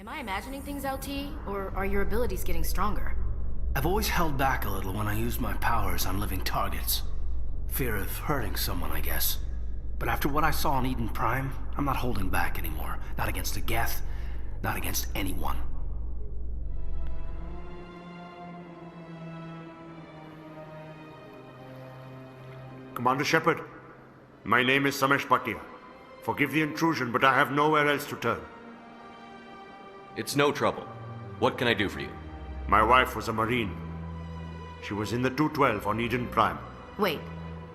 I imagining things, LT, or are your abilities getting stronger? I've always held back a little when I use my powers on living targets. Fear of hurting someone, I guess. But after what I saw on Eden Prime, I'm not holding back anymore. Not against a Geth, not against anyone. Commander Shepard, my name is Samesh Bhatia. Forgive the intrusion, but I have nowhere else to turn. It's no trouble. What can I do for you? My wife was a Marine. She was in the 212 on Eden Prime. Wait,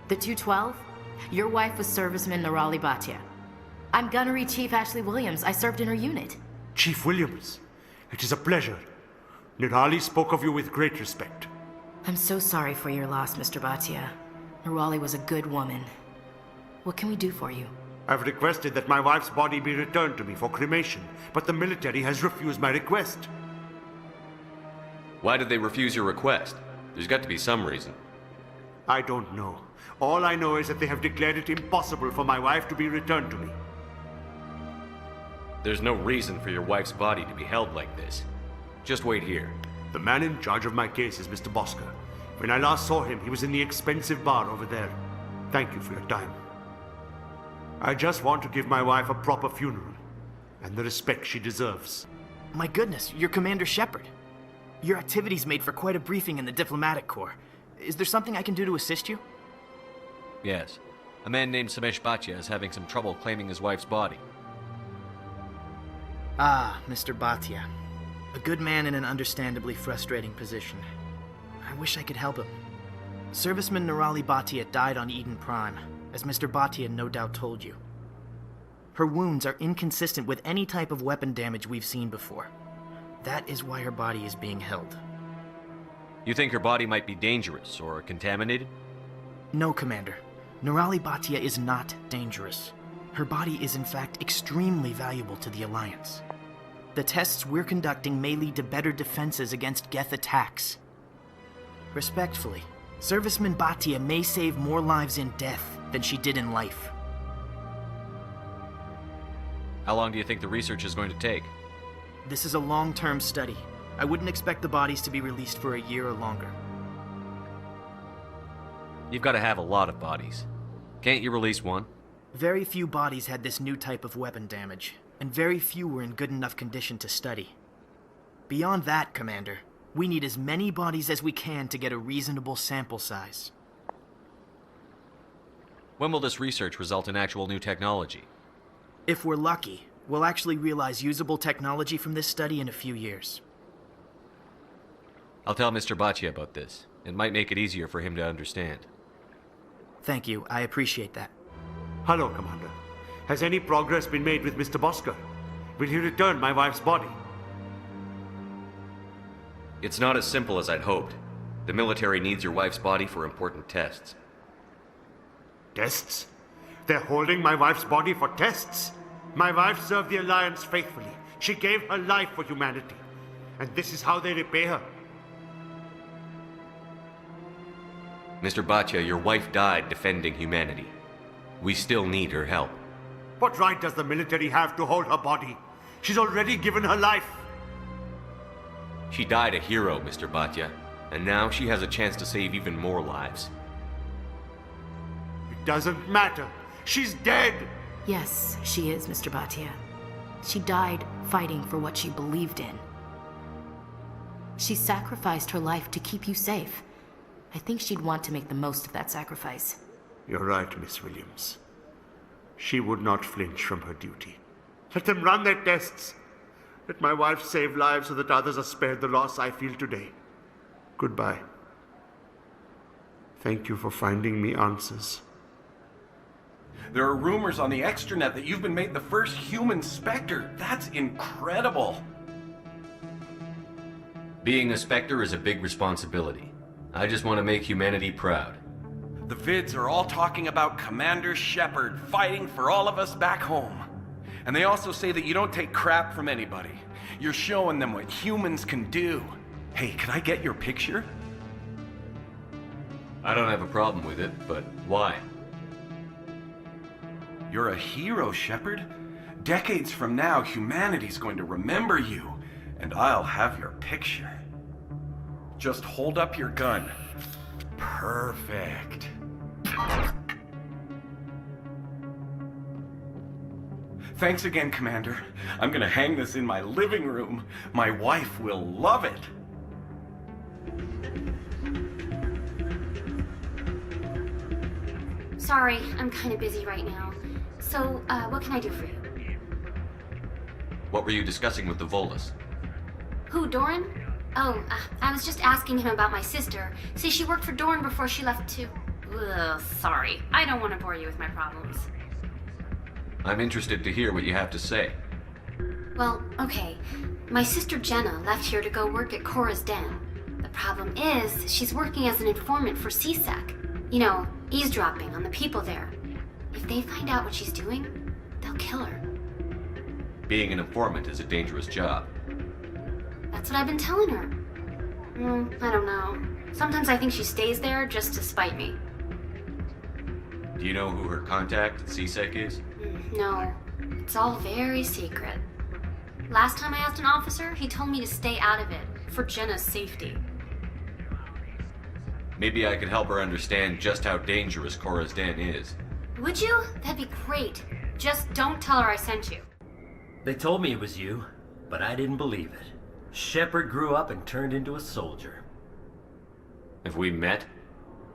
the 212? Your wife was serviceman Nirali Bhatia. I'm Gunnery Chief Ashley Williams. I served in her unit. Chief Williams, it is a pleasure. Nirali spoke of you with great respect. I'm so sorry for your loss, Mr. Bhatia. Nirali was a good woman. What can we do for you? I've requested that my wife's body be returned to me for cremation, but the military has refused my request. Why did they refuse your request? There's got to be some reason. I don't know. All I know is that they have declared it impossible for my wife to be returned to me. There's no reason for your wife's body to be held like this. Just wait here. The man in charge of my case is Mr. Bosker. When I last saw him, he was in the expensive bar over there. Thank you for your time. I just want to give my wife a proper funeral, and the respect she deserves. My goodness, you're Commander Shepard. Your activities made for quite a briefing in the diplomatic corps. Is there something I can do to assist you? Yes. A man named Samesh Bhatia is having some trouble claiming his wife's body. Ah, Mr. Bhatia. A good man in an understandably frustrating position. I wish I could help him. Serviceman Nirali Bhatia died on Eden Prime, as Mr. Bhatia no doubt told you. Her wounds are inconsistent with any type of weapon damage we've seen before. That is why her body is being held. You think her body might be dangerous or contaminated? No, Commander. Nirali Bhatia is not dangerous. Her body is in fact extremely valuable to the Alliance. The tests we're conducting may lead to better defenses against Geth attacks. Respectfully, Serviceman Bhatia may save more lives in death than she did in life. How long do you think the research is going to take? This is a long-term study. I wouldn't expect the bodies to be released for a year or longer. You've got to have a lot of bodies. Can't you release one? Very few bodies had this new type of weapon damage, and very few were in good enough condition to study. Beyond that, Commander, we need as many bodies as we can to get a reasonable sample size. When will this research result in actual new technology? If we're lucky, we'll actually realize usable technology from this study in a few years. I'll tell Mr. Bhatia about this. It might make it easier for him to understand. Thank you, I appreciate that. Hello, Commander. Has any progress been made with Mr. Bosker? Will he return my wife's body? It's not as simple as I'd hoped. The military needs your wife's body for important tests. Tests? They're holding my wife's body for tests? My wife served the Alliance faithfully. She gave her life for humanity. And this is how they repay her. Mr. Bhatia, your wife died defending humanity. We still need her help. What right does the military have to hold her body? She's already given her life. She died a hero, Mr. Bhatia, and now she has a chance to save even more lives. It doesn't matter. She's dead. Yes, she is, Mr. Bhatia. She died fighting for what she believed in. She sacrificed her life to keep you safe. I think she'd want to make the most of that sacrifice. You're right, Miss Williams. She would not flinch from her duty. Let them run their tests. Let my wife save lives so that others are spared the loss I feel today. Goodbye. Thank you for finding me answers. There are rumors on the extranet that you've been made the first human Spectre. That's incredible. Being a Spectre is a big responsibility. I just want to make humanity proud. The vids are all talking about Commander Shepard fighting for all of us back home. And they also say that you don't take crap from anybody. You're showing them what humans can do. Hey, can I get your picture? I don't have a problem with it, but why? You're a hero, Shepard. Decades from now, humanity's going to remember you, and I'll have your picture. Just hold up your gun. Perfect. Thanks again, Commander. I'm gonna hang this in my living room. My wife will love it. Sorry, I'm kind of busy right now. So, what can I do for you? What were you discussing with the Volus? Who, Doran? Oh, I was just asking him about my sister. See, she worked for Doran before she left to... Ugh, sorry. I don't want to bore you with my problems. I'm interested to hear what you have to say. Well, okay. My sister Jenna left here to go work at Cora's Den. The problem is, she's working as an informant for CSEC. You know, eavesdropping on the people there. If they find out what she's doing, they'll kill her. Being an informant is a dangerous job. That's what I've been telling her. I don't know. Sometimes I think she stays there just to spite me. Do you know who her contact at CSEC is? No. It's all very secret. Last time I asked an officer, he told me to stay out of it, for Jenna's safety. Maybe I could help her understand just how dangerous Cora's Den is. Would you? That'd be great. Just don't tell her I sent you. They told me it was you, but I didn't believe it. Shepard grew up and turned into a soldier. Have we met?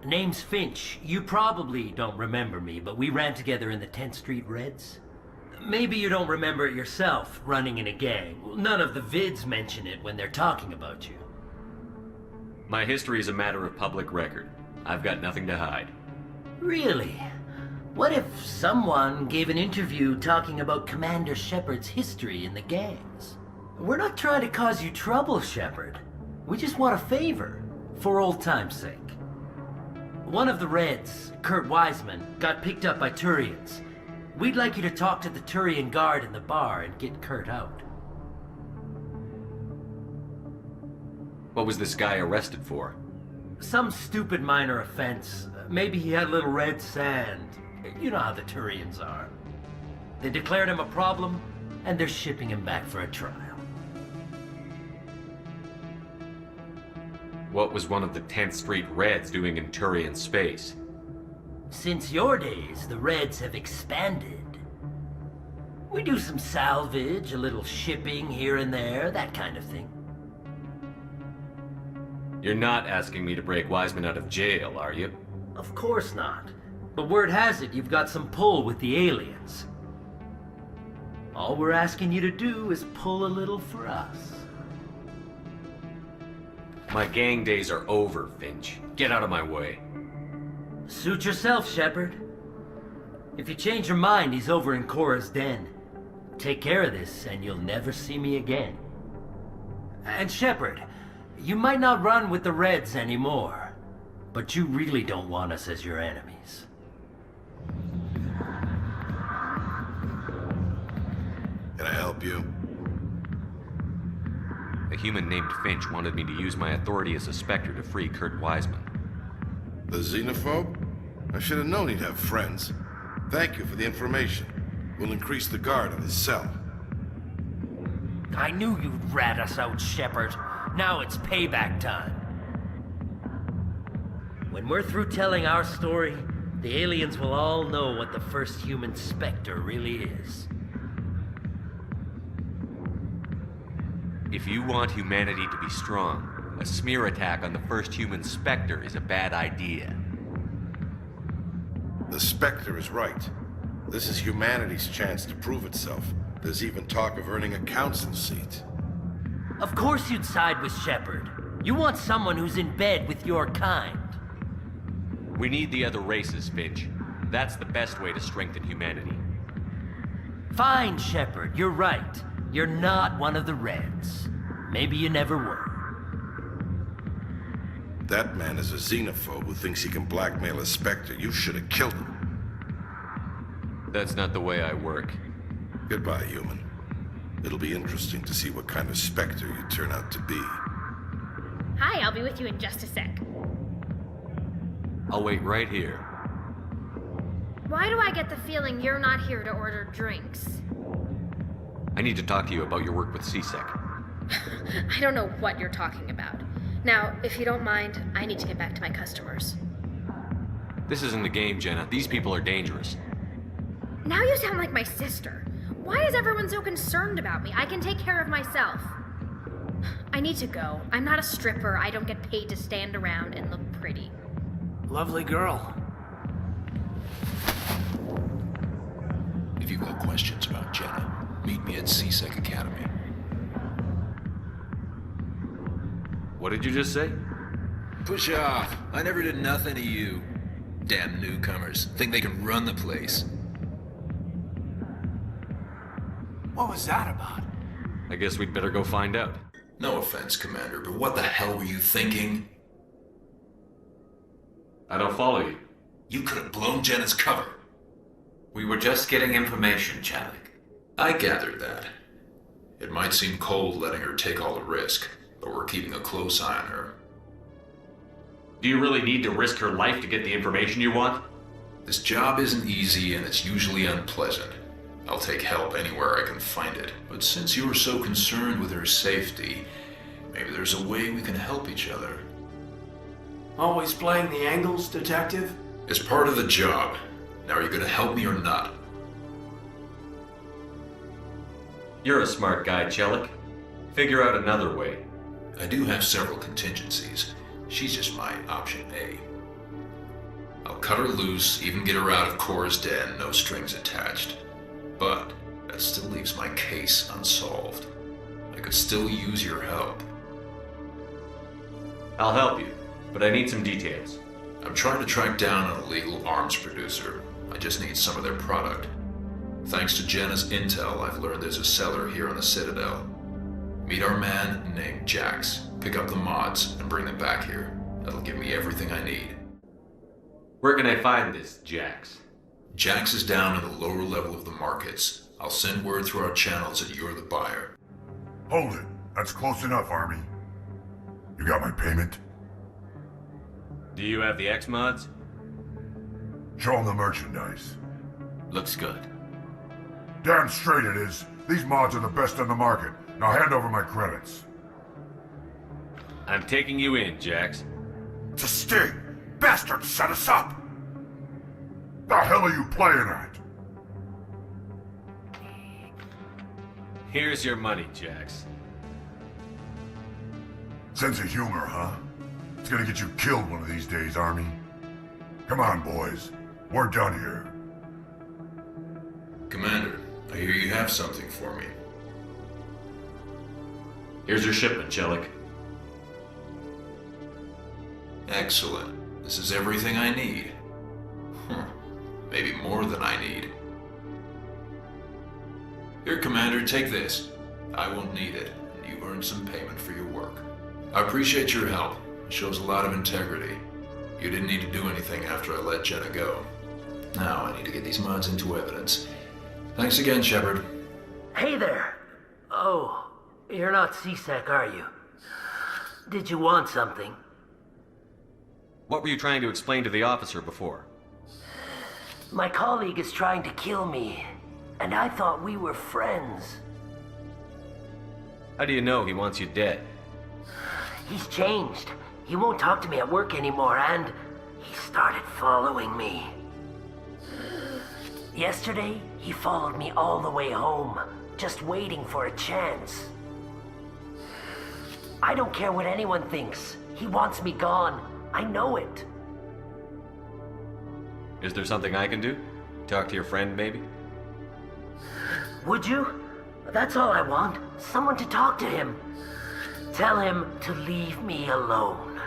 Name's Finch. You probably don't remember me, but we ran together in the 10th Street Reds. Maybe you don't remember it yourself, running in a gang. None of the vids mention it when they're talking about you. My history is a matter of public record. I've got nothing to hide. Really? What if someone gave an interview talking about Commander Shepard's history in the gangs? We're not trying to cause you trouble, Shepard. We just want a favor, for old time's sake. One of the Reds, Kurt Wiseman, got picked up by Turians. We'd like you to talk to the Turian guard in the bar and get Kurt out. What was this guy arrested for? Some stupid minor offense. Maybe he had a little red sand. You know how the Turians are. They declared him a problem, and they're shipping him back for a trial. What was one of the 10th Street Reds doing in Turian space? Since your days, the Reds have expanded. We do some salvage, a little shipping here and there, that kind of thing. You're not asking me to break Wiseman out of jail, are you? Of course not. But word has it you've got some pull with the aliens. All we're asking you to do is pull a little for us. My gang days are over, Finch. Get out of my way. Suit yourself, Shepard. If you change your mind, he's over in Cora's Den. Take care of this, and you'll never see me again. And Shepard, you might not run with the Reds anymore, but you really don't want us as your enemies. Can I help you? A human named Finch wanted me to use my authority as a Spectre to free Kurt Wiseman. The xenophobe? I should have known he'd have friends. Thank you for the information. We'll increase the guard on his cell. I knew you'd rat us out, Shepard. Now it's payback time. When we're through telling our story, the aliens will all know what the first human Spectre really is. If you want humanity to be strong, a smear attack on the first human Spectre is a bad idea. The Spectre is right. This is humanity's chance to prove itself. There's even talk of earning a council seat. Of course you'd side with Shepard. You want someone who's in bed with your kind. We need the other races, Finch. That's the best way to strengthen humanity. Fine, Shepard, you're right. You're not one of the Reds. Maybe you never were. That man is a xenophobe who thinks he can blackmail a Spectre. You should have killed him. That's not the way I work. Goodbye, human. It'll be interesting to see what kind of Spectre you turn out to be. Hi, I'll be with you in just a sec. I'll wait right here. Why do I get the feeling you're not here to order drinks? I need to talk to you about your work with CSEC. I don't know what you're talking about. Now, if you don't mind, I need to get back to my customers. This isn't a game, Jenna. These people are dangerous. Now you sound like my sister. Why is everyone so concerned about me? I can take care of myself. I need to go. I'm not a stripper. I don't get paid to stand around and look pretty. Lovely girl. If you've got questions about Jenna, meet me at CSEC Academy. What did you just say? Push off. I never did nothing to you. Damn newcomers. Think they can run the place. What was that about? I guess we'd better go find out. No offense, Commander, but what the hell were you thinking? I don't follow you. You could have blown Jenna's cover. We were just getting information, Chalik. I gathered that. It might seem cold letting her take all the risk, but we're keeping a close eye on her. Do you really need to risk her life to get the information you want? This job isn't easy and it's usually unpleasant. I'll take help anywhere I can find it. But since you are so concerned with her safety, maybe there's a way we can help each other. Always playing the angles, detective? It's part of the job. Now are you gonna help me or not? You're a smart guy, Chelik. Figure out another way. I do have several contingencies. She's just my option A. I'll cut her loose, even get her out of Cora's den, no strings attached. But that still leaves my case unsolved. I could still use your help. I'll help you, but I need some details. I'm trying to track down an illegal arms producer. I just need some of their product. Thanks to Jenna's intel, I've learned there's a seller here on the Citadel. Meet our man named Jax. Pick up the mods and bring them back here. That'll give me everything I need. Where can I find this Jax? Jax is down in the lower level of the markets. I'll send word through our channels that you're the buyer. Hold it. That's close enough, Army. You got my payment? Do you have the X mods? Show them the merchandise. Looks good. Damn straight it is. These mods are the best on the market. Now hand over my credits. I'm taking you in, Jax. It's a sting! Bastards set us up! The hell are you playing at? Here's your money, Jax. Sense of humor, huh? It's gonna get you killed one of these days, Army. Come on, boys. We're done here. Commander, I hear you have something for me. Here's your shipment, Chelik. Excellent. This is everything I need. Maybe more than I need. Here, Commander, take this. I won't need it, and you've earned some payment for your work. I appreciate your help. It shows a lot of integrity. You didn't need to do anything after I let Jenna go. Now I need to get these mods into evidence. Thanks again, Shepard. Hey there. Oh, you're not CSEC, are you? Did you want something? What were you trying to explain to the officer before? My colleague is trying to kill me, and I thought we were friends. How do you know he wants you dead? He's changed. He won't talk to me at work anymore, and he started following me. Yesterday, he followed me all the way home, just waiting for a chance. I don't care what anyone thinks. He wants me gone. I know it. Is there something I can do? Talk to your friend, maybe? Would you? That's all I want. Someone to talk to him. Tell him to leave me alone.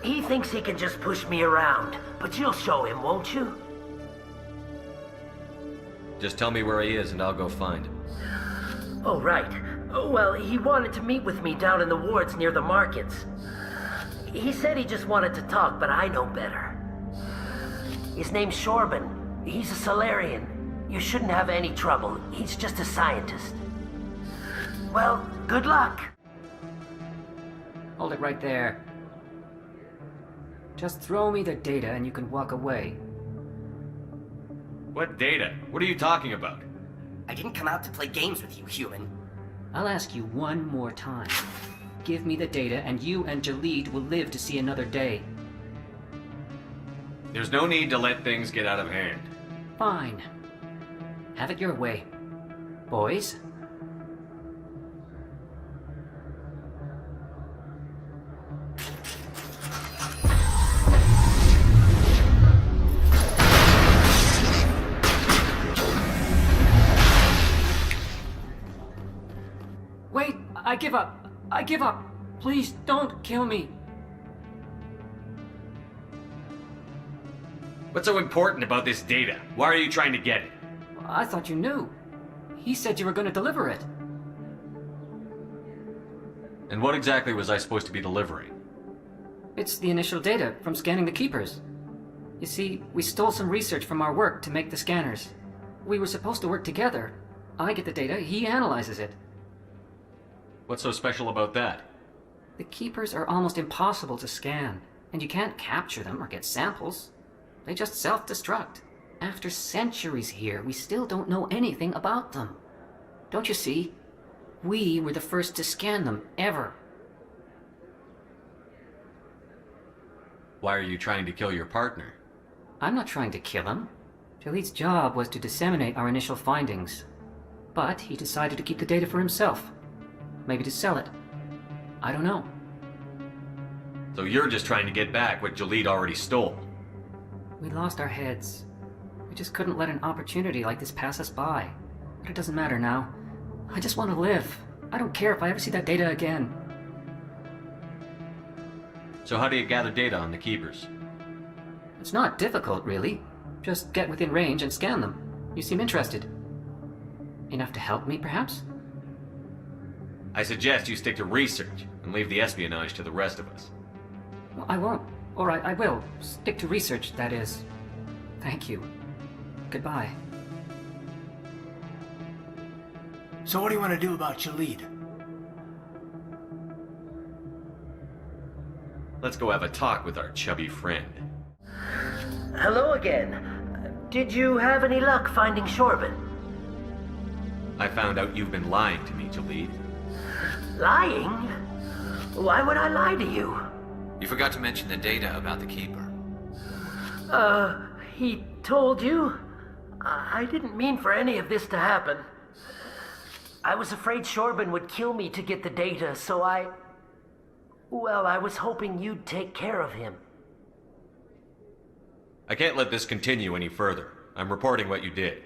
He thinks he can just push me around, but you'll show him, won't you? Just tell me where he is and I'll go find him. Oh, right. Well, he wanted to meet with me down in the wards near the markets. He said he just wanted to talk, but I know better. His name's Shorban. He's a Solarian. You shouldn't have any trouble. He's just a scientist. Well, good luck. Hold it right there. Just throw me the data and you can walk away. What data? What are you talking about? I didn't come out to play games with you, human. I'll ask you one more time. Give me the data, and you and Jalid will live to see another day. There's no need to let things get out of hand. Fine. Have it your way. Boys? Wait! I give up! I give up! Please don't kill me! What's so important about this data? Why are you trying to get it? I thought you knew. He said you were going to deliver it. And what exactly was I supposed to be delivering? It's the initial data from scanning the Keepers. You see, we stole some research from our work to make the scanners. We were supposed to work together. I get the data, he analyzes it. What's so special about that? The Keepers are almost impossible to scan, and you can't capture them or get samples. They just self-destruct. After centuries here, we still don't know anything about them. Don't you see? We were the first to scan them, ever. Why are you trying to kill your partner? I'm not trying to kill him. Jalid's job was to disseminate our initial findings. But he decided to keep the data for himself. Maybe to sell it. I don't know. So you're just trying to get back what Jalid already stole? We lost our heads. We just couldn't let an opportunity like this pass us by. But it doesn't matter now. I just want to live. I don't care if I ever see that data again. So how do you gather data on the Keepers? It's not difficult, really. Just get within range and scan them. You seem interested. Enough to help me, perhaps? I suggest you stick to research and leave the espionage to the rest of us. Well, I won't. Or I will. Stick to research, that is. Thank you. Goodbye. So what do you want to do about Jalid? Let's go have a talk with our chubby friend. Hello again. Did you have any luck finding Shorban? I found out you've been lying to me, Jalid. Lying? Why would I lie to you? You forgot to mention the data about the Keeper. He told you? I didn't mean for any of this to happen. I was afraid Shorban would kill me to get the data, so well, I was hoping you'd take care of him. I can't let this continue any further. I'm reporting what you did.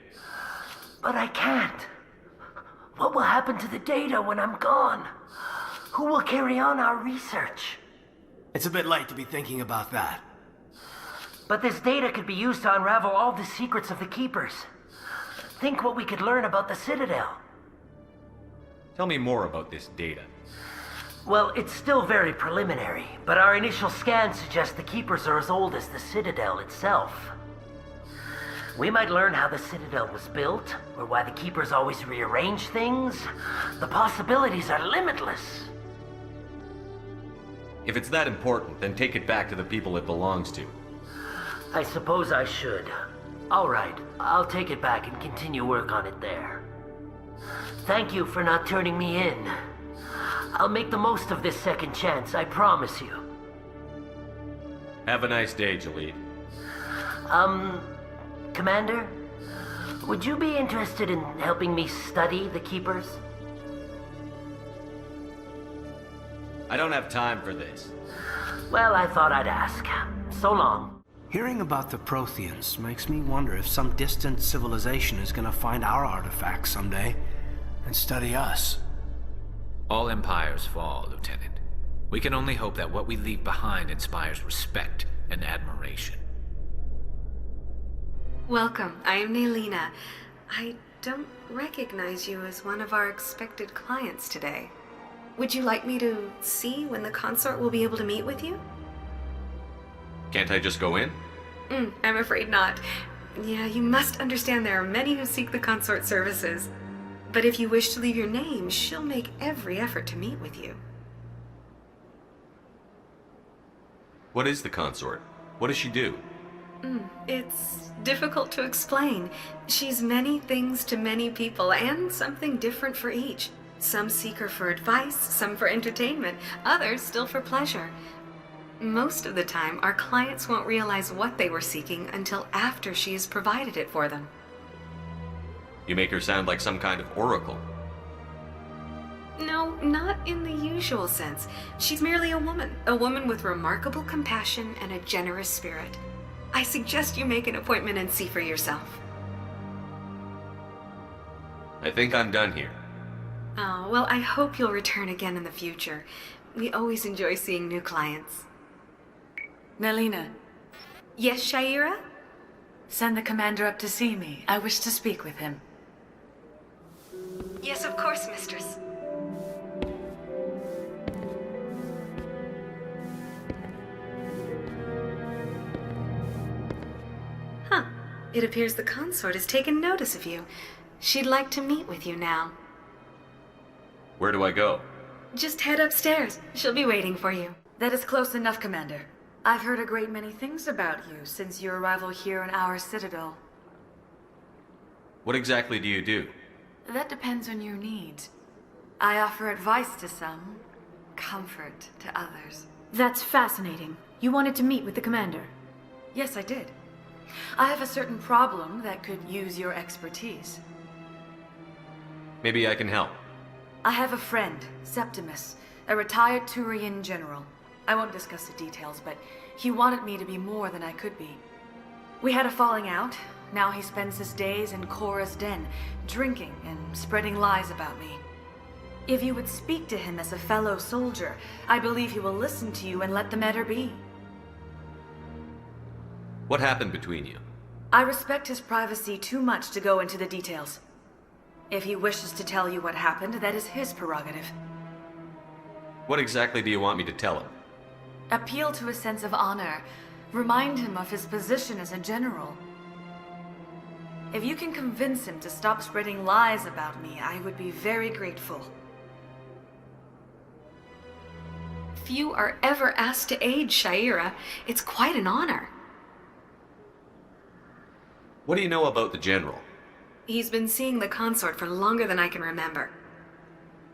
But I can't. What will happen to the data when I'm gone? Who will carry on our research? It's a bit late to be thinking about that. But this data could be used to unravel all the secrets of the Keepers. Think what we could learn about the Citadel. Tell me more about this data. Well, it's still very preliminary, but our initial scans suggest the Keepers are as old as the Citadel itself. We might learn how the Citadel was built, or why the Keepers always rearrange things. The possibilities are limitless. If it's that important, then take it back to the people it belongs to. I suppose I should. All right, I'll take it back and continue work on it there. Thank you for not turning me in. I'll make the most of this second chance, I promise you. Have a nice day, Jalid. Commander? Would you be interested in helping me study the Keepers? I don't have time for this. Well, I thought I'd ask. So long. Hearing about the Protheans makes me wonder if some distant civilization is gonna find our artifacts someday and study us. All empires fall, Lieutenant. We can only hope that what we leave behind inspires respect and admiration. Welcome, I am Naylina. I don't recognize you as one of our expected clients today. Would you like me to see when the consort will be able to meet with you? Can't I just go in? I'm afraid not. Yeah, you must understand there are many who seek the consort services. But if you wish to leave your name, she'll make every effort to meet with you. What is the consort? What does she do? It's difficult to explain. She's many things to many people, and something different for each. Some seek her for advice, some for entertainment, others still for pleasure. Most of the time, our clients won't realize what they were seeking until after she has provided it for them. You make her sound like some kind of oracle. No, not in the usual sense. She's merely a woman with remarkable compassion and a generous spirit. I suggest you make an appointment and see for yourself. I think I'm done here. Oh, well, I hope you'll return again in the future. We always enjoy seeing new clients. Nelina. Yes, Sha'ira? Send the commander up to see me. I wish to speak with him. Yes, of course, mistress. Huh. It appears the consort has taken notice of you. She'd like to meet with you now. Where do I go? Just head upstairs. She'll be waiting for you. That is close enough, Commander. I've heard a great many things about you since your arrival here in our Citadel. What exactly do you do? That depends on your needs. I offer advice to some, comfort to others. That's fascinating. You wanted to meet with the commander. Yes, I did. I have a certain problem that could use your expertise. Maybe I can help. I have a friend, Septimus, a retired Turian general. I won't discuss the details, but he wanted me to be more than I could be. We had a falling out. Now he spends his days in Cora's den, drinking and spreading lies about me. If you would speak to him as a fellow soldier, I believe he will listen to you and let the matter be. What happened between you? I respect his privacy too much to go into the details. If he wishes to tell you what happened, that is his prerogative. What exactly do you want me to tell him? Appeal to his sense of honor. Remind him of his position as a general. If you can convince him to stop spreading lies about me, I would be very grateful. Few are ever asked to aid Sha'ira. It's quite an honor. What do you know about the general? He's been seeing the consort for longer than I can remember.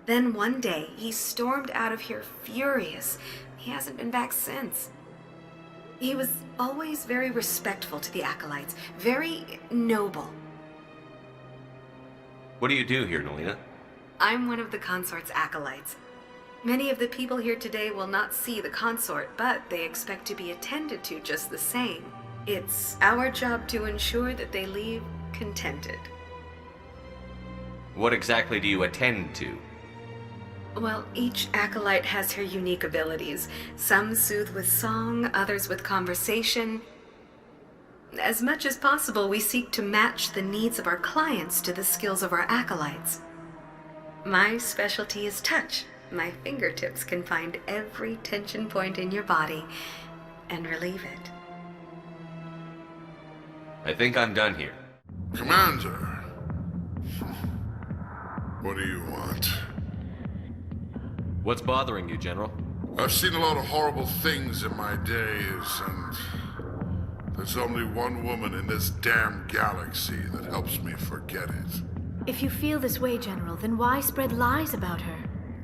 Then one day, he stormed out of here furious. He hasn't been back since. He was always very respectful to the acolytes, very noble. What do you do here, Nelina? I'm one of the consort's acolytes. Many of the people here today will not see the consort, but they expect to be attended to just the same. It's our job to ensure that they leave contented. What exactly do you attend to? Well, each acolyte has her unique abilities. Some soothe with song, others with conversation. As much as possible, we seek to match the needs of our clients to the skills of our acolytes. My specialty is touch. My fingertips can find every tension point in your body and relieve it. I think I'm done here. Commander! What do you want? What's bothering you, General? I've seen a lot of horrible things in my days, and there's only one woman in this damn galaxy that helps me forget it. If you feel this way, General, then why spread lies about her?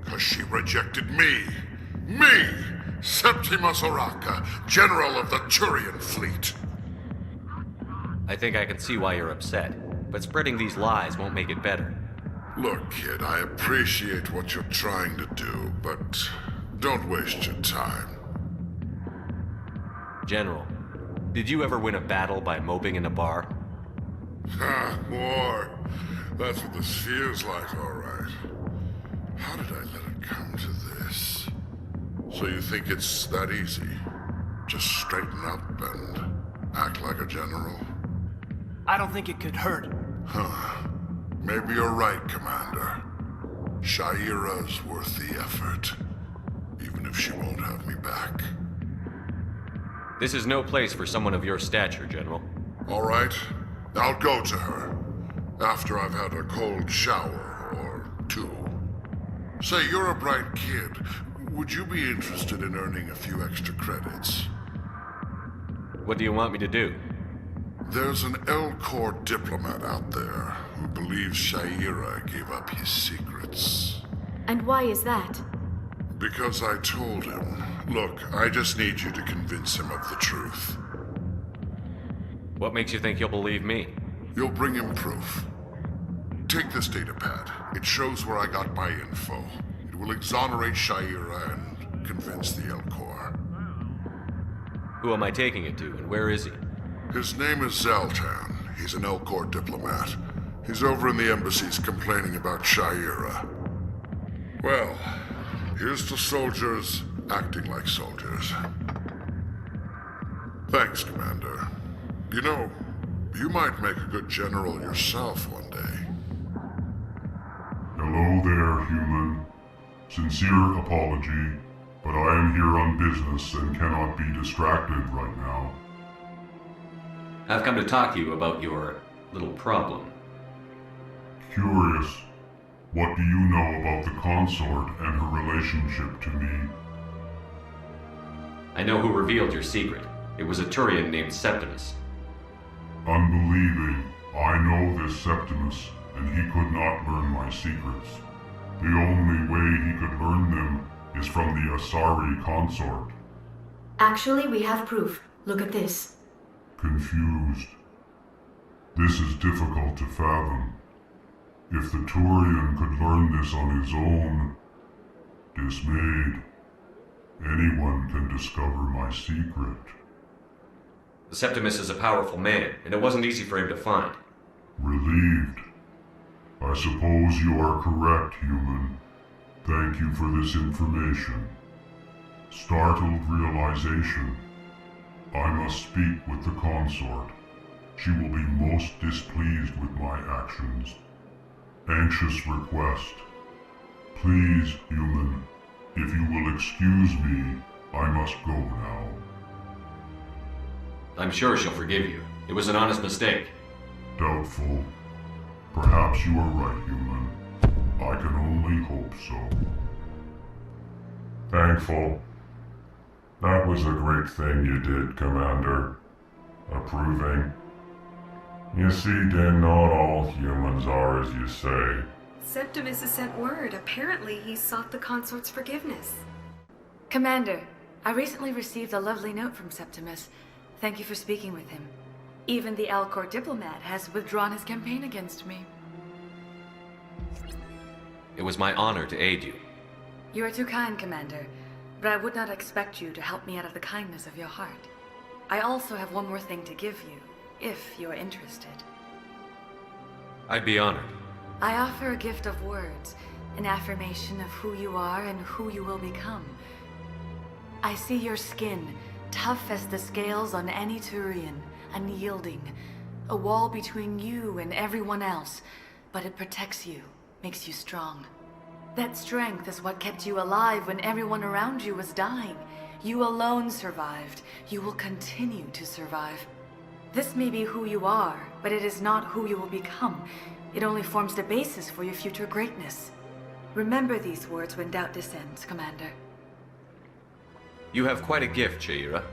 'Cause she rejected me! Me! Septimus Oraka, General of the Turian Fleet! I think I can see why you're upset, but spreading these lies won't make it better. Look, kid, I appreciate what you're trying to do, but don't waste your time. General, did you ever win a battle by moping in a bar? Ha, war. That's what this feels like, all right. How did I let it come to this? So you think it's that easy? Just straighten up and act like a general? I don't think it could hurt. Huh. Maybe you're right, Commander. Sha'ira's worth the effort, even if she won't have me back. This is no place for someone of your stature, General. All right, I'll go to her, after I've had a cold shower or two. Say, you're a bright kid. Would you be interested in earning a few extra credits? What do you want me to do? There's an Elcor diplomat out there who believes Sha'ira gave up his secrets. And why is that? Because I told him. Look, I just need you to convince him of the truth. What makes you think he'll believe me? You'll bring him proof. Take this datapad. It shows where I got my info. It will exonerate Sha'ira and convince the Elcor. Who am I taking it to, and where is he? His name is Zaltan. He's an Elcor diplomat. He's over in the embassies complaining about Sha'ira. Well, here's to soldiers acting like soldiers. Thanks, Commander. You know, you might make a good general yourself one day. Hello there, human. Sincere apology, but I am here on business and cannot be distracted right now. I've come to talk to you about your little problem. Curious, what do you know about the consort and her relationship to me? I know who revealed your secret. It was a Turian named Septimus. Unbelieving, I know this Septimus, and he could not learn my secrets. The only way he could learn them is from the Asari consort. Actually, we have proof. Look at this. Confused. This is difficult to fathom. If the Turian could learn this on his own, dismayed, anyone can discover my secret. The Septimus is a powerful man, and it wasn't easy for him to find. Relieved. I suppose you are correct, human. Thank you for this information. Startled realization. I must speak with the consort. She will be most displeased with my actions. Anxious request. Please, human, if you will excuse me, I must go now. I'm sure she'll forgive you. It was an honest mistake. Doubtful. Perhaps you are right, human. I can only hope so. Thankful. That was a great thing you did, Commander. Approving. You see, then not all humans are as you say. Septimus has sent word. Apparently, he sought the consort's forgiveness. Commander, I recently received a lovely note from Septimus. Thank you for speaking with him. Even the Elcor diplomat has withdrawn his campaign against me. It was my honor to aid you. You are too kind, Commander, but I would not expect you to help me out of the kindness of your heart. I also have one more thing to give you, if you are interested. I'd be honored. I offer a gift of words, an affirmation of who you are and who you will become. I see your skin, tough as the scales on any Turian, unyielding, a wall between you and everyone else, but it protects you, makes you strong. That strength is what kept you alive when everyone around you was dying. You alone survived. You will continue to survive. This may be who you are, but it is not who you will become. It only forms the basis for your future greatness. Remember these words when doubt descends, Commander. You have quite a gift, Sha'ira.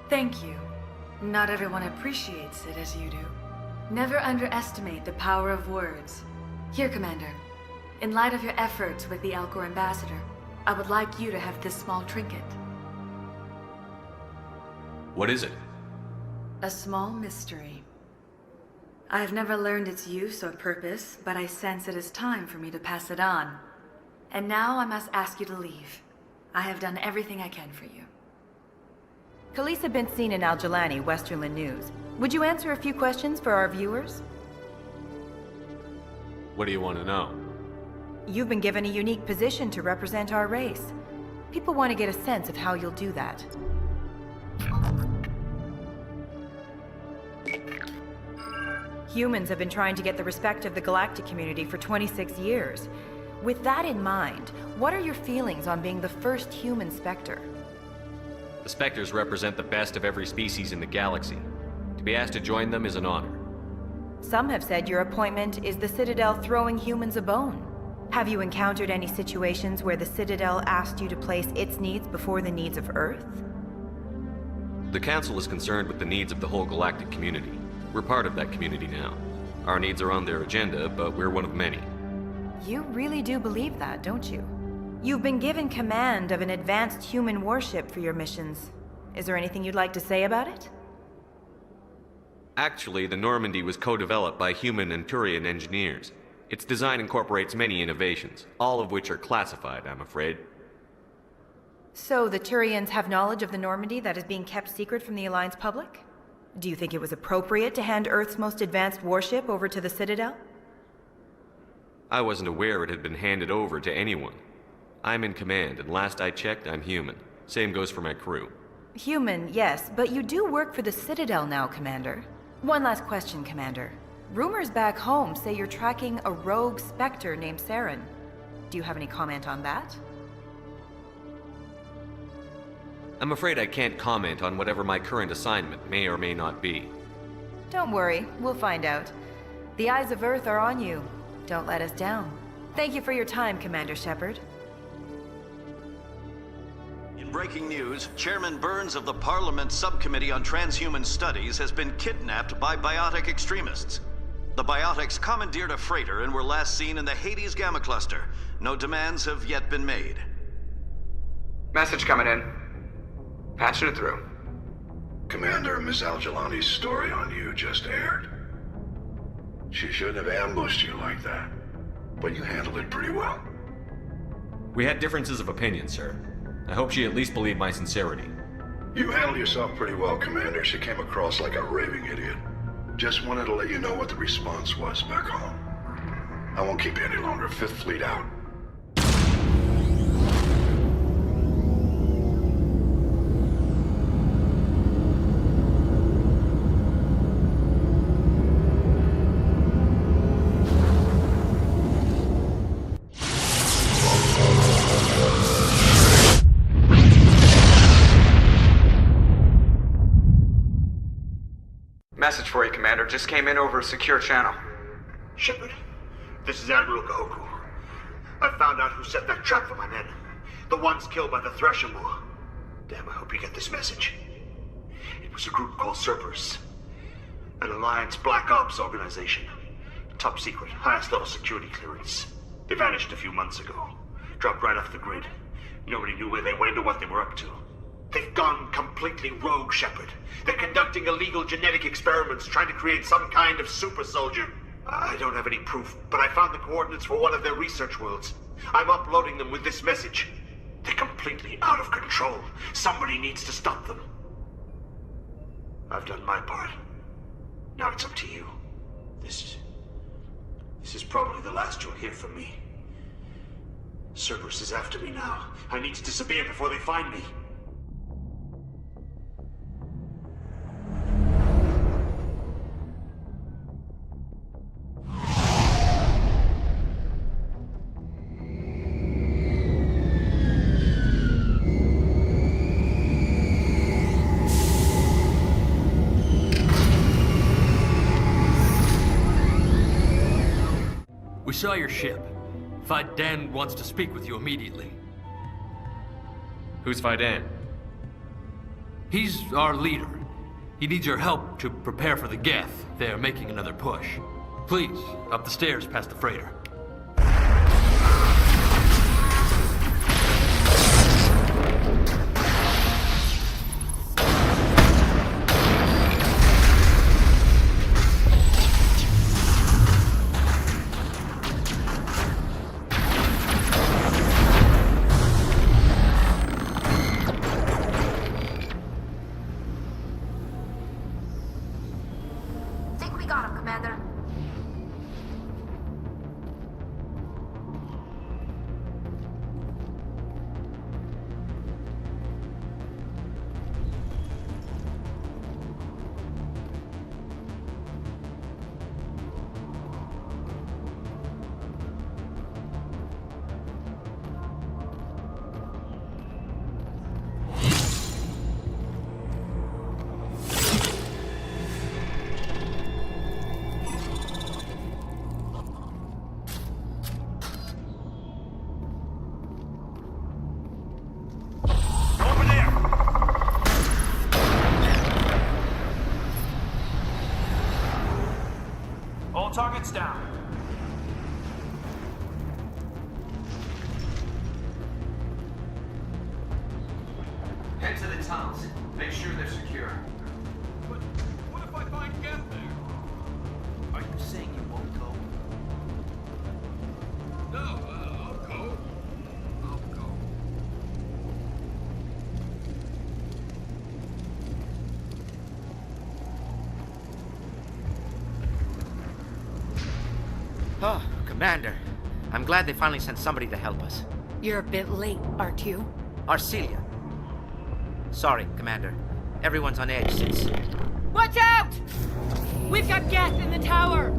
Thank you. Not everyone appreciates it as you do. Never underestimate the power of words. Here, Commander. In light of your efforts with the Elcor ambassador, I would like you to have this small trinket. What is it? A small mystery. I have never learned its use or purpose, but I sense it is time for me to pass it on. And now I must ask you to leave. I have done everything I can for you. Khaleesa bint seen in Al Jalani, Westerland News. Would you answer a few questions for our viewers? What do you want to know? You've been given a unique position to represent our race. People want to get a sense of how you'll do that. Humans have been trying to get the respect of the galactic community for 26 years. With that in mind, what are your feelings on being the first human Spectre? The Spectres represent the best of every species in the galaxy. To be asked to join them is an honor. Some have said your appointment is the Citadel throwing humans a bone. Have you encountered any situations where the Citadel asked you to place its needs before the needs of Earth? The Council is concerned with the needs of the whole galactic community. We're part of that community now. Our needs are on their agenda, but we're one of many. You really do believe that, don't you? You've been given command of an advanced human warship for your missions. Is there anything you'd like to say about it? Actually, the Normandy was co-developed by human and Turian engineers. Its design incorporates many innovations, all of which are classified, I'm afraid. So the Turians have knowledge of the Normandy that is being kept secret from the Alliance public? Do you think it was appropriate to hand Earth's most advanced warship over to the Citadel? I wasn't aware it had been handed over to anyone. I'm in command, and last I checked, I'm human. Same goes for my crew. Human, yes, but you do work for the Citadel now, Commander. One last question, Commander. Rumors back home say you're tracking a rogue Spectre named Saren. Do you have any comment on that? I'm afraid I can't comment on whatever my current assignment may or may not be. Don't worry, we'll find out. The eyes of Earth are on you. Don't let us down. Thank you for your time, Commander Shepard. In breaking news, Chairman Burns of the Parliament Subcommittee on Transhuman Studies has been kidnapped by biotic extremists. The biotics commandeered a freighter and were last seen in the Hades Gamma Cluster. No demands have yet been made. Message coming in. Patching it through. Commander, Miss Al-Jalani's story on you just aired. She shouldn't have ambushed you like that, but you handled it pretty well. We had differences of opinion, sir. I hope she at least believed my sincerity. You handled yourself pretty well, Commander. She came across like a raving idiot. Just wanted to let you know what the response was back home. I won't keep you any longer. Fifth Fleet out. Message for you, Commander. Just came in over a secure channel. Shepard, this is Admiral Kahoku. I found out who set that trap for my men. The ones killed by the Thresher Moor. Damn, I hope you get this message. It was a group called Cerberus. An Alliance Black Ops organization. Top secret, highest level security clearance. They vanished a few months ago. Dropped right off the grid. Nobody knew where they went or what they were up to. They've gone completely rogue, Shepard. They're conducting illegal genetic experiments, trying to create some kind of super soldier. I don't have any proof, but I found the coordinates for one of their research worlds. I'm uploading them with this message. They're completely out of control. Somebody needs to stop them. I've done my part. Now it's up to you. This is probably the last you'll hear from me. Cerberus is after me now. I need to disappear before they find me. We saw your ship. Fidan wants to speak with you immediately. Who's Fidan? He's our leader. He needs your help to prepare for the Geth. They're making another push. Please, up the stairs past the freighter. tunnels. Make sure they're secure. But what if I find Geth there? Are you saying you won't go? No, I'll go. I'll go. Oh, Commander. I'm glad they finally sent somebody to help us. You're a bit late, aren't you? Arcelia. Sorry, Commander. Everyone's on edge since... Watch out! We've got Geth in the tower!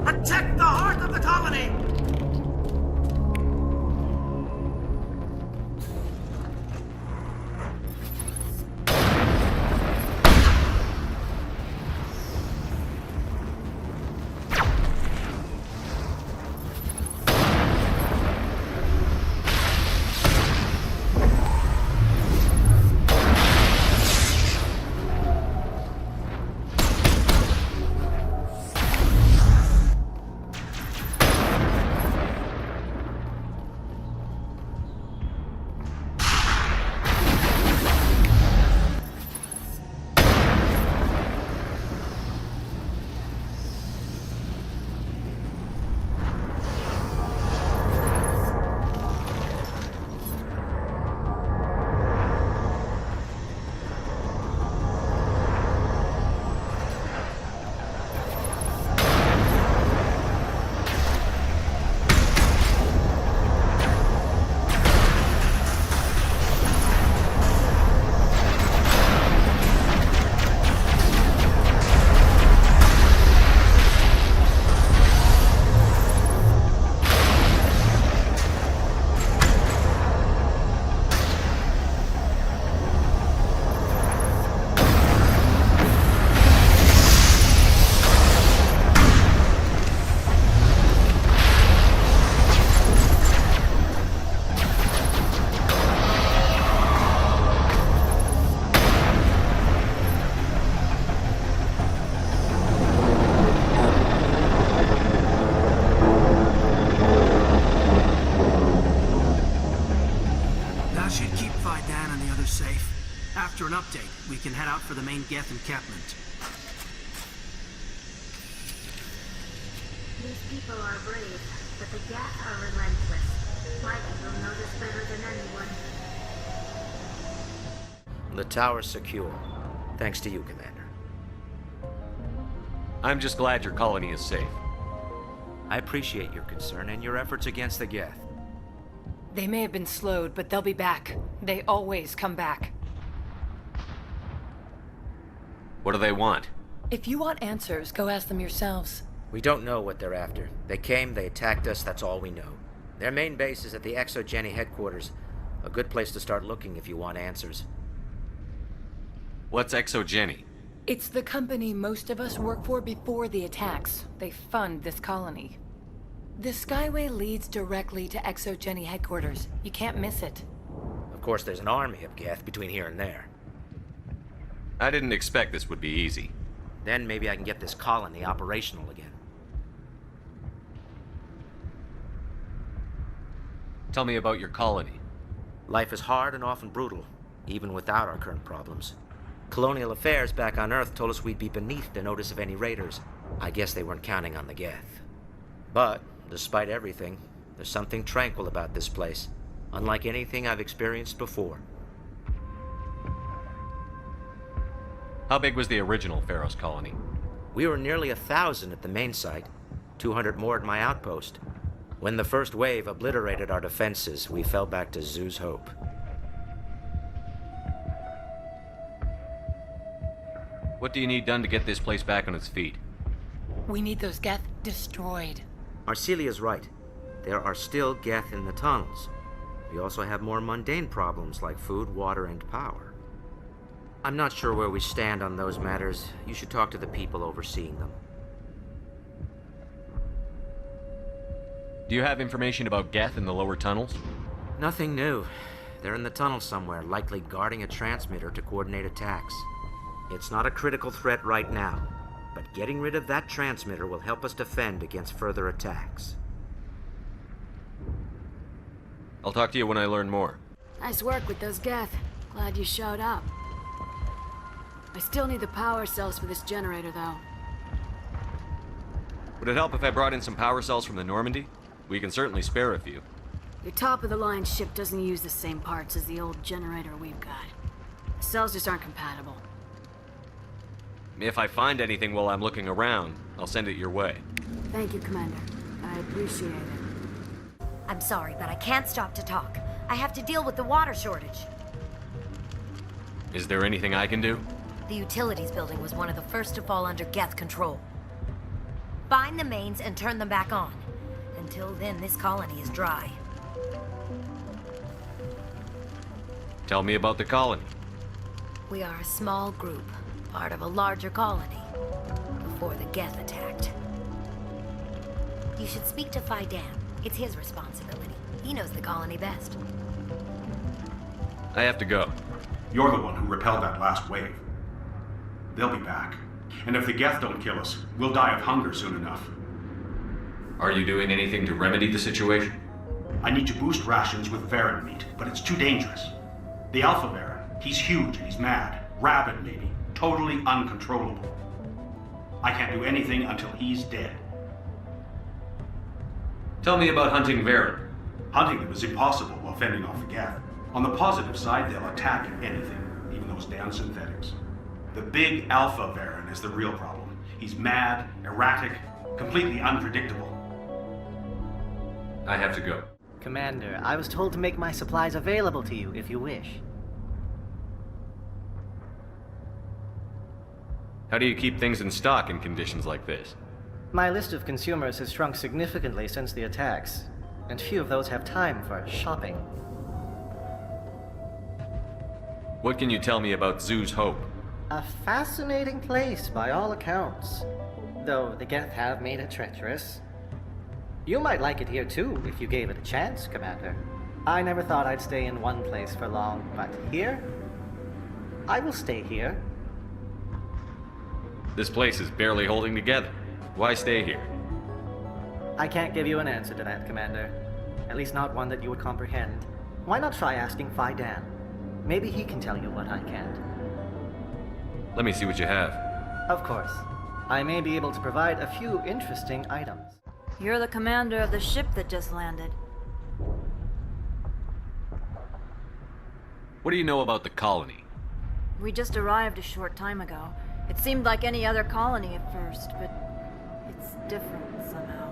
Protect the heart of the colony! After an update, we can head out for the main Geth encampment. These people are brave, but the Geth are relentless. Like will know this better than anyone. The tower's secure. Thanks to you, Commander. I'm just glad your colony is safe. I appreciate your concern and your efforts against the Geth. They may have been slowed, but they'll be back. They always come back. What do they want? If you want answers, go ask them yourselves. We don't know what they're after. They came, they attacked us, that's all we know. Their main base is at the Exogeny headquarters. A good place to start looking if you want answers. What's Exogeny? It's the company most of us work for before the attacks. They fund this colony. The Skyway leads directly to Exogeny headquarters. You can't miss it. Of course, there's an army of Geth between here and there. I didn't expect this would be easy. Then maybe I can get this colony operational again. Tell me about your colony. Life is hard and often brutal, even without our current problems. Colonial affairs back on Earth told us we'd be beneath the notice of any raiders. I guess they weren't counting on the Geth. But, despite everything, there's something tranquil about this place, unlike anything I've experienced before. How big was the original Feros colony? We were nearly 1,000 at the main site, 200 more at my outpost. When the first wave obliterated our defenses, we fell back to Zoo's Hope. What do you need done to get this place back on its feet? We need those Geth destroyed. Arcelia's right. There are still Geth in the tunnels. We also have more mundane problems like food, water, and power. I'm not sure where we stand on those matters. You should talk to the people overseeing them. Do you have information about Geth in the lower tunnels? Nothing new. They're in the tunnel somewhere, likely guarding a transmitter to coordinate attacks. It's not a critical threat right now, but getting rid of that transmitter will help us defend against further attacks. I'll talk to you when I learn more. Nice work with those Geth. Glad you showed up. I still need the power cells for this generator, though. Would it help if I brought in some power cells from the Normandy? We can certainly spare a few. Your top-of-the-line ship doesn't use the same parts as the old generator we've got. The cells just aren't compatible. If I find anything while I'm looking around, I'll send it your way. Thank you, Commander. I appreciate it. I'm sorry, but I can't stop to talk. I have to deal with the water shortage. Is there anything I can do? The utilities building was one of the first to fall under Geth control. Find the mains and turn them back on. Until then, this colony is dry. Tell me about the colony. We are a small group, part of a larger colony, before the Geth attacked. You should speak to Faidan. It's his responsibility. He knows the colony best. I have to go. You're the one who repelled that last wave. They'll be back. And if the Geth don't kill us, we'll die of hunger soon enough. Are you doing anything to remedy the situation? I need to boost rations with Varen meat, but it's too dangerous. The Alpha Varen, he's huge and he's mad. Rabid, maybe. Totally uncontrollable. I can't do anything until he's dead. Tell me about hunting Varen. Hunting them is impossible while fending off the Geth. On the positive side, they'll attack anything, even those damn synthetics. The big Alpha Varen is the real problem. He's mad, erratic, completely unpredictable. I have to go. Commander, I was told to make my supplies available to you if you wish. How do you keep things in stock in conditions like this? My list of consumers has shrunk significantly since the attacks, and few of those have time for shopping. What can you tell me about Zoo's Hope? A fascinating place by all accounts, though the Geth have made it treacherous. You might like it here too, if you gave it a chance, Commander. I never thought I'd stay in one place for long, but here? I will stay here. This place is barely holding together. Why stay here? I can't give you an answer to that, Commander. At least not one that you would comprehend. Why not try asking Faidan? Maybe he can tell you what I can't. Let me see what you have. Of course. I may be able to provide a few interesting items. You're the commander of the ship that just landed. What do you know about the colony? We just arrived a short time ago. It seemed like any other colony at first, but it's different somehow.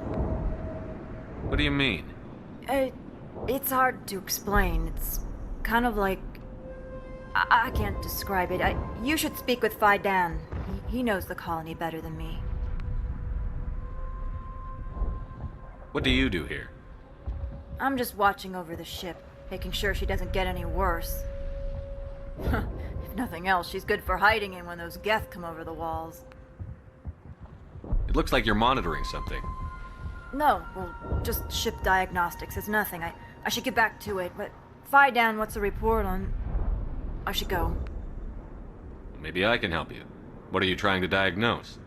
What do you mean? It's hard to explain. It's kind of like... I can't describe it. You should speak with Faidan. He knows the colony better than me. What do you do here? I'm just watching over the ship, making sure she doesn't get any worse. If nothing else, she's good for hiding in when those Geth come over the walls. It looks like you're monitoring something. No, well, just ship diagnostics. It's nothing. I should get back to it, but Faidan, what's the report on... I should go. Maybe I can help you. What are you trying to diagnose?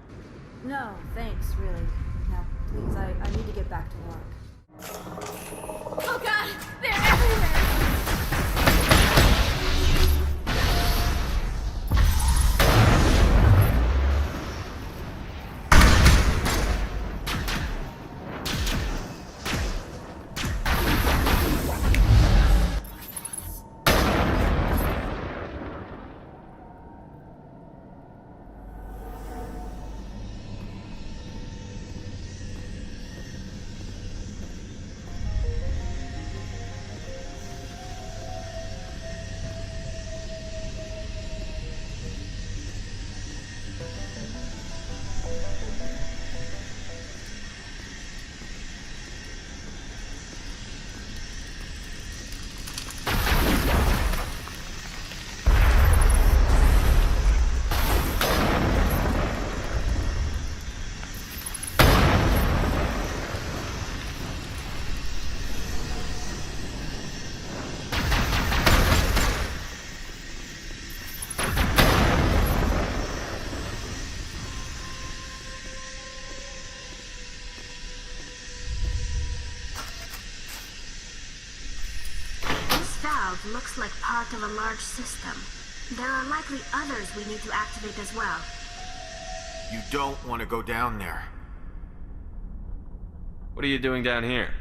No, thanks, really. Now, please, I need to get back to work. Oh god! They're everywhere! valve looks like part of a large system. There are likely others we need to activate as well. You don't want to go down there. What are you doing down here?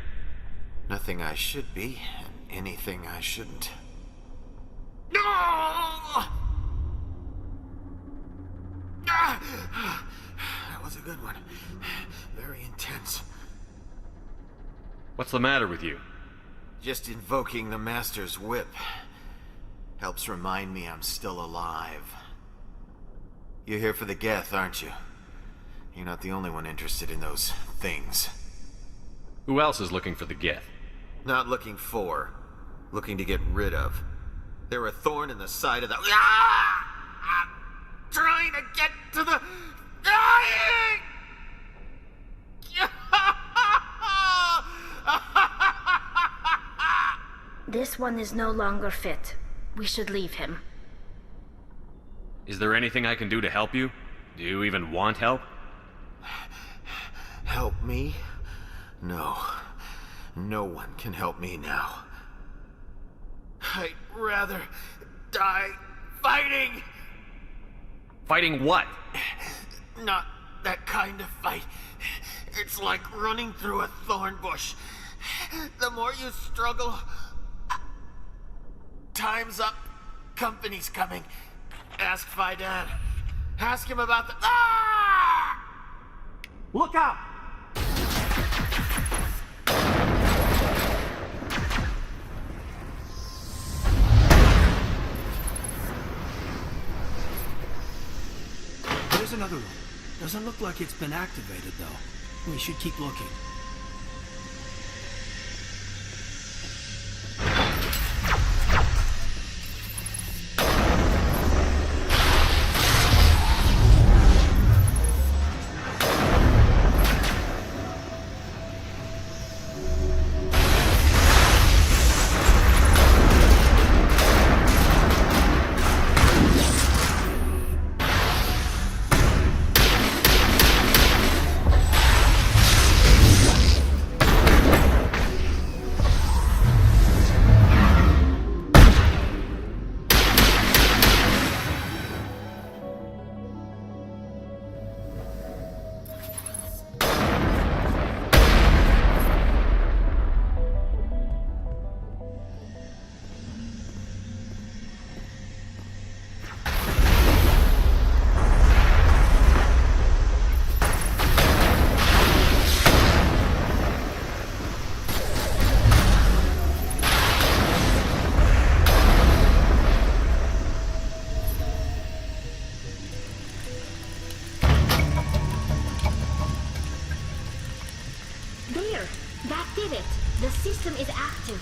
Nothing I should be, and anything I shouldn't. That was a good one. Very intense. What's the matter with you? Just invoking the Master's whip helps remind me I'm still alive. You're here for the Geth, aren't you? You're not the only one interested in those things. Who else is looking for the Geth? Not looking for. Looking to get rid of. They're a thorn in the side of the... I'm trying to get to the... This one is no longer fit. We should leave him. Is there anything I can do to help you? Do you even want help? Help me? No. No one can help me now. I'd rather die fighting! Fighting what? Not that kind of fight. It's like running through a thorn bush. The more you struggle... Time's up. Company's coming. Ask Fidan. Ask him about the... Look out! There's another one. Doesn't look like it's been activated, though. We should keep looking. The system is active.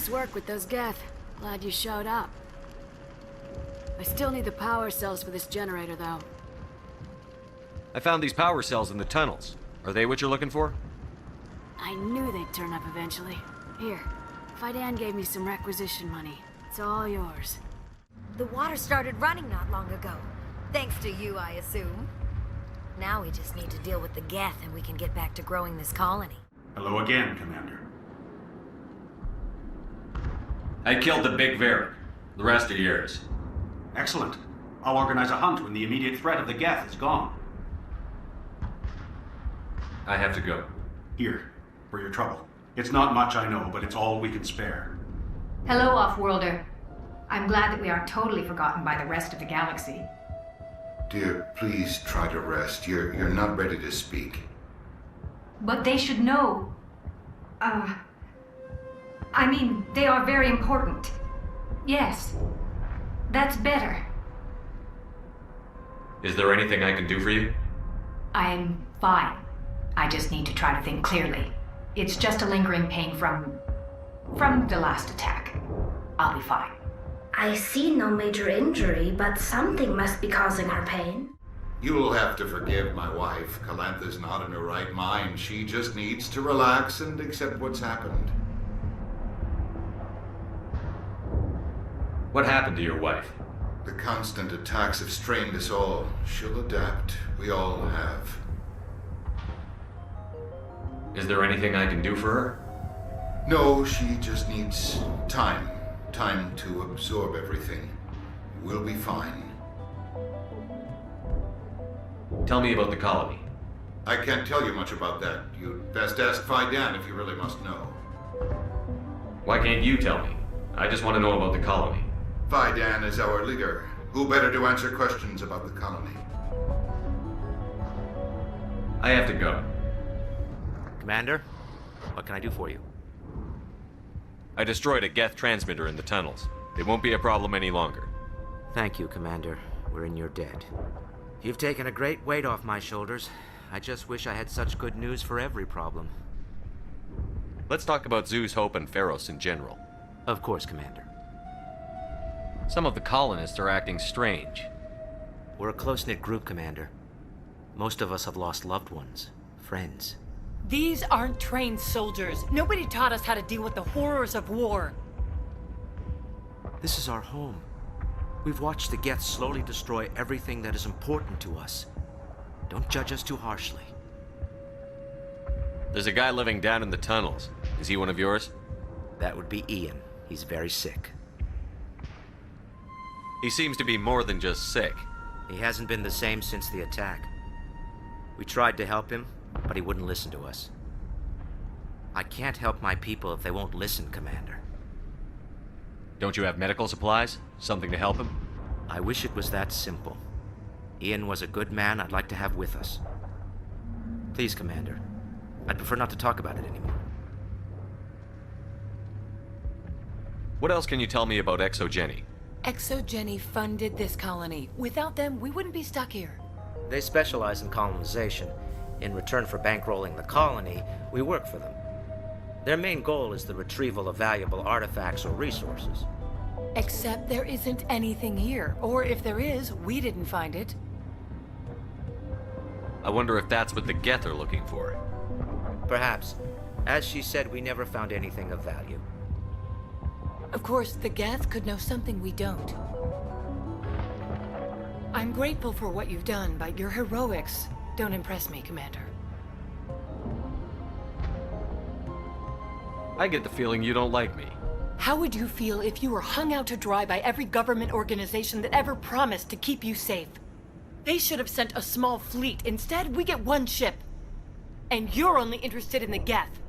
Nice work with those Geth. Glad you showed up. I still need the power cells for this generator, though. I found these power cells in the tunnels. Are they what you're looking for? I knew they'd turn up eventually. Here, Fidan gave me some requisition money. It's all yours. The water started running not long ago. Thanks to you, I assume. Now we just need to deal with the Geth and we can get back to growing this colony. Hello again, Commander. I killed the big Varric. The rest are yours. Excellent. I'll organize a hunt when the immediate threat of the Geth is gone. I have to go. Here, for your trouble. It's not much, I know, but it's all we can spare. Hello, Off-Worlder. I'm glad that we aren't totally forgotten by the rest of the galaxy. Dear, please try to rest. You're not ready to speak. But they should know. I mean, they are very important. Yes. That's better. Is there anything I can do for you? I'm fine. I just need to try to think clearly. It's just a lingering pain from the last attack. I'll be fine. I see no major injury, but something must be causing her pain. You'll have to forgive my wife. Calantha's not in her right mind. She just needs to relax and accept what's happened. What happened to your wife? The constant attacks have strained us all. She'll adapt. We all have. Is there anything I can do for her? No, she just needs time. Time to absorb everything. We'll be fine. Tell me about the colony. I can't tell you much about that. You'd best ask Fidan if you really must know. Why can't you tell me? I just want to know about the colony. Fidan is our leader. Who better to answer questions about the colony? I have to go. Commander, what can I do for you? I destroyed a Geth transmitter in the tunnels. It won't be a problem any longer. Thank you, Commander. We're in your debt. You've taken a great weight off my shoulders. I just wish I had such good news for every problem. Let's talk about Zoo's Hope and Feros in general. Of course, Commander. Some of the colonists are acting strange. We're a close-knit group, Commander. Most of us have lost loved ones, friends. These aren't trained soldiers. Nobody taught us how to deal with the horrors of war. This is our home. We've watched the Geth slowly destroy everything that is important to us. Don't judge us too harshly. There's a guy living down in the tunnels. Is he one of yours? That would be Ian. He's very sick. He seems to be more than just sick. He hasn't been the same since the attack. We tried to help him, but he wouldn't listen to us. I can't help my people if they won't listen, Commander. Don't you have medical supplies? Something to help him? I wish it was that simple. Ian was a good man I'd like to have with us. Please, Commander. I'd prefer not to talk about it anymore. What else can you tell me about ExoGeni? ExoGeni funded this colony. Without them, we wouldn't be stuck here. They specialize in colonization. In return for bankrolling the colony, we work for them. Their main goal is the retrieval of valuable artifacts or resources. Except there isn't anything here. Or if there is, we didn't find it. I wonder if that's what the Geth are looking for. Perhaps. As she said, we never found anything of value. Of course, the Geth could know something we don't. I'm grateful for what you've done, but your heroics don't impress me, Commander. I get the feeling you don't like me. How would you feel if you were hung out to dry by every government organization that ever promised to keep you safe? They should have sent a small fleet. Instead, we get one ship. And you're only interested in the Geth.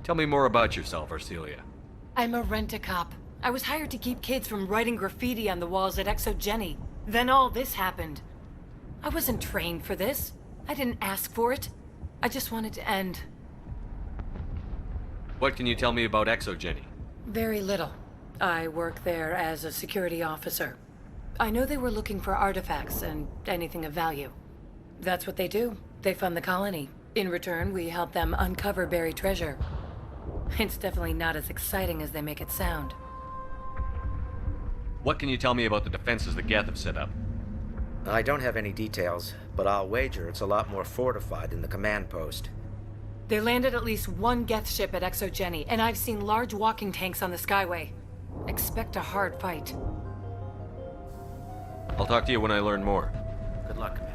Tell me more about yourself, Arcelia. I'm a rent-a-cop. I was hired to keep kids from writing graffiti on the walls at ExoGeni. Then all this happened. I wasn't trained for this. I didn't ask for it. I just wanted to end. What can you tell me about ExoGeni? Very little. I work there as a security officer. I know they were looking for artifacts and anything of value. That's what they do. They fund the colony. In return, we help them uncover buried treasure. It's definitely not as exciting as they make it sound. What can you tell me about the defenses the Geth have set up? I don't have any details, but I'll wager it's a lot more fortified than the command post. They landed at least one Geth ship at ExoGeni, and I've seen large walking tanks on the Skyway. Expect a hard fight. I'll talk to you when I learn more. Good luck, Commander.